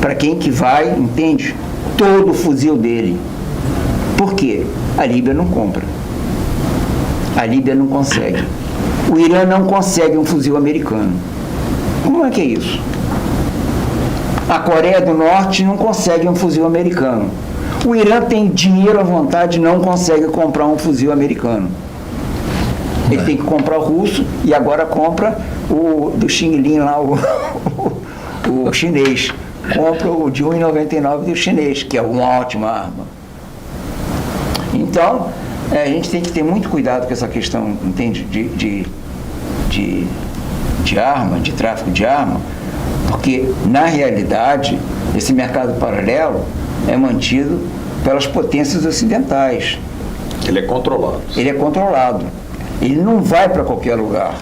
para quem que vai, entende? Todo o fuzil dele. Por quê? A Líbia não compra. A Líbia não consegue. O Irã não consegue um fuzil americano. Como é que é isso? A Coreia do Norte não consegue um fuzil americano. O Irã tem dinheiro à vontade e não consegue comprar um fuzil americano. Ele tem que comprar o russo e agora compra o do Xing Ling lá, o chinês. Compra o de 1,99 do chinês, que é uma ótima arma. Então, a gente tem que ter muito cuidado com essa questão, entende, de arma, de tráfico de arma, porque, na realidade, esse mercado paralelo é mantido pelas potências ocidentais. Ele é controlado. Ele é controlado. Ele não vai para qualquer lugar.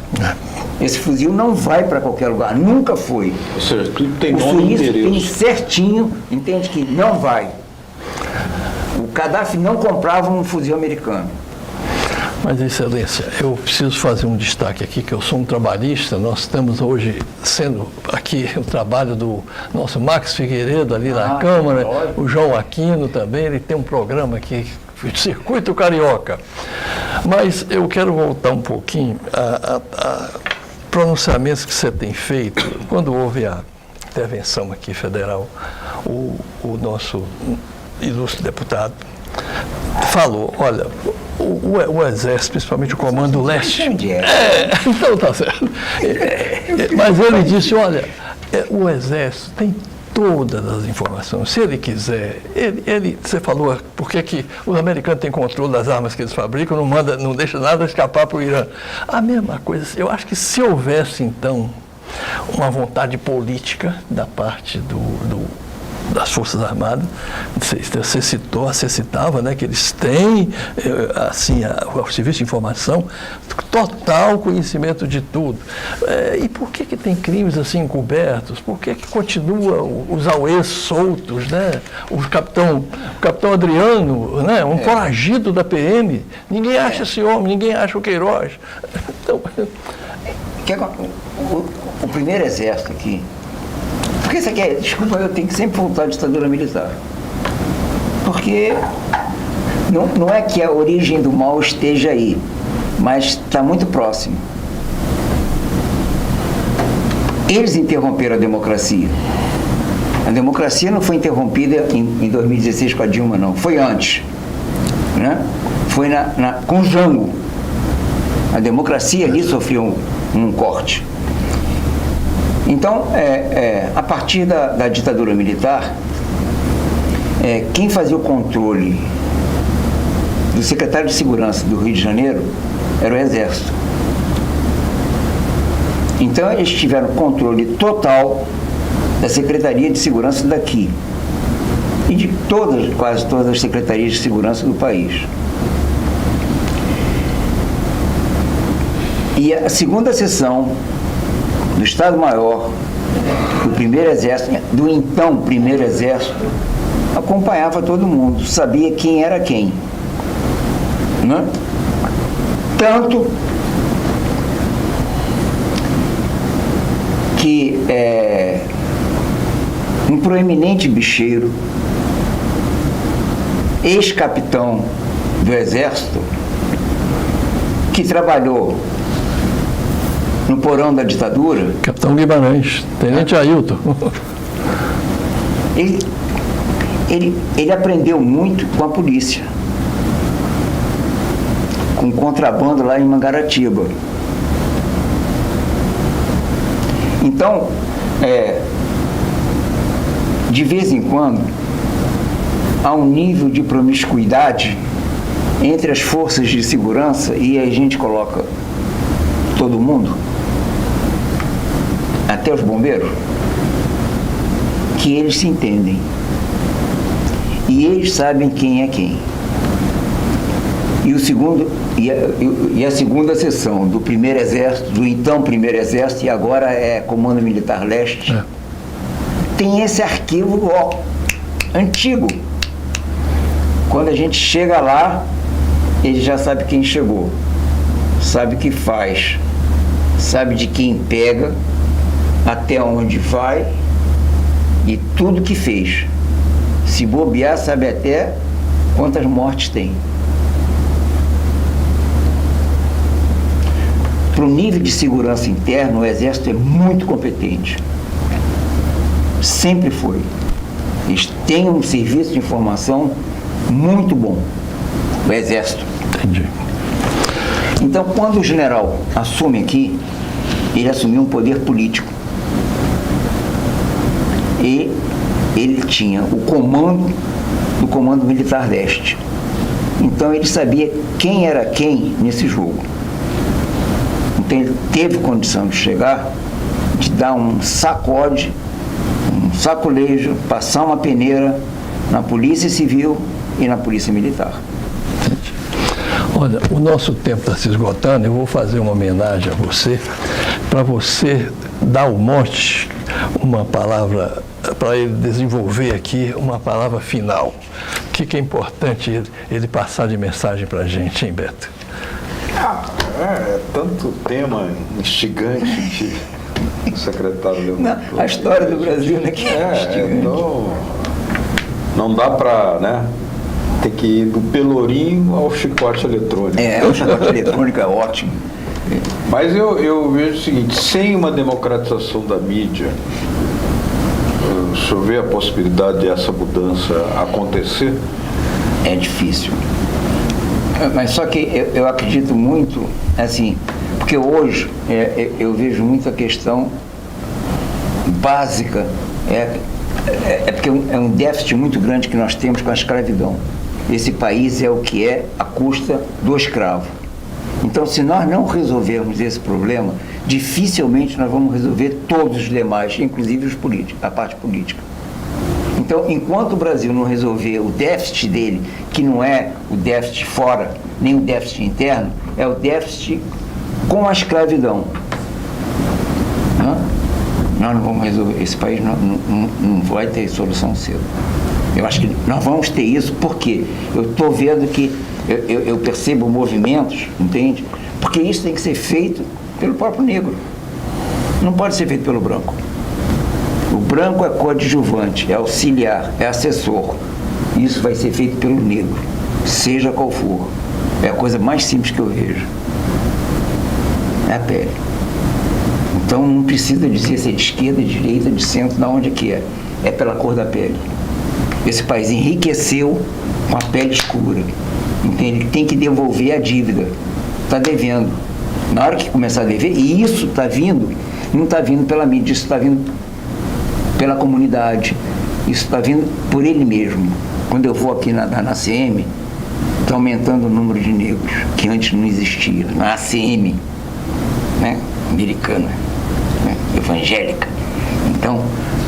Esse fuzil não vai para qualquer lugar, nunca foi. Ou seja, tudo tem o nome e suíço tem endereço. certinho, entende que não vai. O Gaddafi não comprava um fuzil americano. Mas, Excelência, eu preciso fazer um destaque aqui, que eu sou um trabalhista. Nós estamos hoje sendo aqui o trabalho do nosso Max Figueiredo ali na Câmara, o João Aquino também, ele tem um programa aqui, Circuito Carioca. Mas eu quero voltar um pouquinho a pronunciamentos que você tem feito. Quando houve a intervenção aqui federal, o nosso ilustre deputado falou, olha, o Exército, principalmente o Comando Leste... então tá certo. Mas ele disse, olha, o Exército tem todas as informações. Se ele quiser, você falou por que os americanos têm controle das armas que eles fabricam, não deixa nada escapar para o Irã. A mesma coisa, eu acho que se houvesse, então, uma vontade política da parte das Forças Armadas, você citava, né, que eles têm, assim, o Serviço de Informação, total conhecimento de tudo. E por que tem crimes assim encobertos? Por que continuam os auês soltos, né? O capitão Adriano, né, um foragido da PM, ninguém acha esse homem, ninguém acha o Queiroz. Então... O primeiro exército aqui, porque isso aqui desculpa, eu tenho que sempre voltar à ditadura militar. Porque não é que a origem do mal esteja aí, mas está muito próximo. Eles interromperam a democracia. A democracia não foi interrompida em 2016 com a Dilma, não. Foi antes. Né? Foi com Jango. A democracia ali sofreu um corte. Então, a partir da ditadura militar, quem fazia o controle do secretário de Segurança do Rio de Janeiro era o Exército. Então, eles tiveram controle total da Secretaria de Segurança daqui e de quase todas as secretarias de segurança do país. E a segunda seção do Estado-Maior do Primeiro Exército, do então Primeiro Exército, acompanhava todo mundo, sabia quem era quem, né? Tanto que um proeminente bicheiro, ex-capitão do Exército, que trabalhou no porão da ditadura... Capitão Guimarães, Tenente Ailton. Ele aprendeu muito com a polícia, com contrabando lá em Mangaratiba. Então, de vez em quando, há um nível de promiscuidade entre as forças de segurança, e a gente coloca todo mundo, até os bombeiros, que eles se entendem. E eles sabem quem é quem. E a segunda seção do Primeiro Exército, do então Primeiro Exército, e agora é Comando Militar Leste, tem esse arquivo antigo. Quando a gente chega lá, ele já sabe quem chegou, sabe o que faz, sabe de quem pega, até onde vai e tudo que fez. Se bobear, sabe até quantas mortes tem. Para o nível de segurança interno, o Exército é muito competente. Sempre foi. Eles têm um serviço de informação muito bom, o Exército. Entendi. Então, quando o general assume aqui, ele assumiu um poder político. E ele tinha o comando do Comando Militar Leste. Então, ele sabia quem era quem nesse jogo. Então, ele teve condição de chegar, de dar um sacode, um sacolejo, passar uma peneira na Polícia Civil e na Polícia Militar. Olha, o nosso tempo está se esgotando, eu vou fazer uma homenagem a você, para você dar ao Monte uma palavra, para ele desenvolver aqui uma palavra final. O que é importante ele passar de mensagem para a gente, hein, Beto? É tanto tema instigante que o secretário levantou. A história do Brasil, né, que é instigante. Não dá para, né, ter que ir do pelourinho ao chicote eletrônico. O chicote eletrônico é ótimo. Mas eu vejo o seguinte, sem uma democratização da mídia, o senhor vê a possibilidade dessa mudança acontecer? É difícil. Mas só que eu acredito muito, assim, porque hoje eu vejo muito a questão básica, porque é um déficit muito grande que nós temos com a escravidão. Esse país é o que é à custa do escravo. Então, se nós não resolvermos esse problema, dificilmente nós vamos resolver todos os demais, inclusive os políticos, a parte política. Então, enquanto o Brasil não resolver o déficit dele, que não é o déficit fora, nem o déficit interno, é o déficit com a escravidão. Nós não vamos resolver, esse país não vai ter solução cedo. Eu acho que nós vamos ter isso porque eu estou vendo que, eu percebo movimentos, entende? Porque isso tem que ser feito pelo próprio negro. Não pode ser feito pelo branco. O branco é coadjuvante, é auxiliar, é assessor. Isso vai ser feito pelo negro, seja qual for. É a coisa mais simples que eu vejo. É a pele. Então não precisa dizer se é de esquerda, de direita, de centro, de onde que é. É pela cor da pele. Esse país enriqueceu com a pele escura. Entende? Ele tem que devolver a dívida. Está devendo. Na hora que começar a dever, e isso está vindo não está vindo pela mídia, isso está vindo pela comunidade, isso está vindo por ele mesmo. Quando eu vou aqui na ACM, está aumentando o número de negros, que antes não existia, na ACM, né, americana, né, evangélica. Então,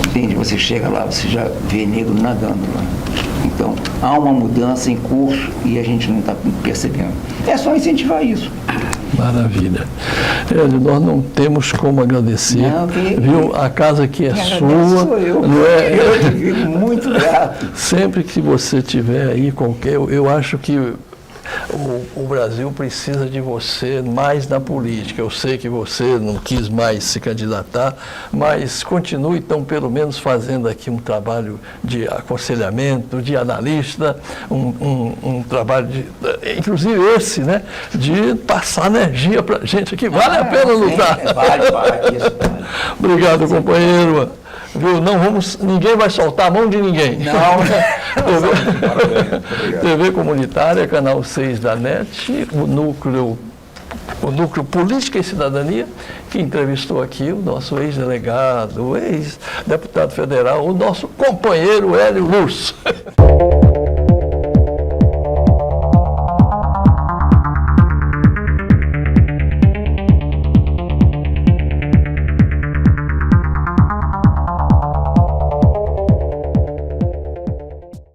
entende, você chega lá, você já vê negro nadando lá. Então, há uma mudança em curso e a gente não está percebendo. É só incentivar isso. Maravilha. Hélio, nós não temos como agradecer. Não, viu? A casa aqui é sua. Sou eu. Não é? Eu te fico muito grato. Sempre que você tiver aí qualquer, eu acho que o Brasil precisa de você mais na política. Eu sei que você não quis mais se candidatar, mas continue, então, pelo menos fazendo aqui um trabalho de aconselhamento, de analista, um trabalho, inclusive esse, né, de passar energia para a gente aqui. Vale a pena lutar. Vale. Obrigado, companheiro. Viu? Ninguém vai soltar a mão de ninguém. Não. TV Comunitária, canal 6 da NET, o núcleo Política e Cidadania, que entrevistou aqui o nosso ex-delegado, o ex-deputado federal, o nosso companheiro Hélio Lúcio.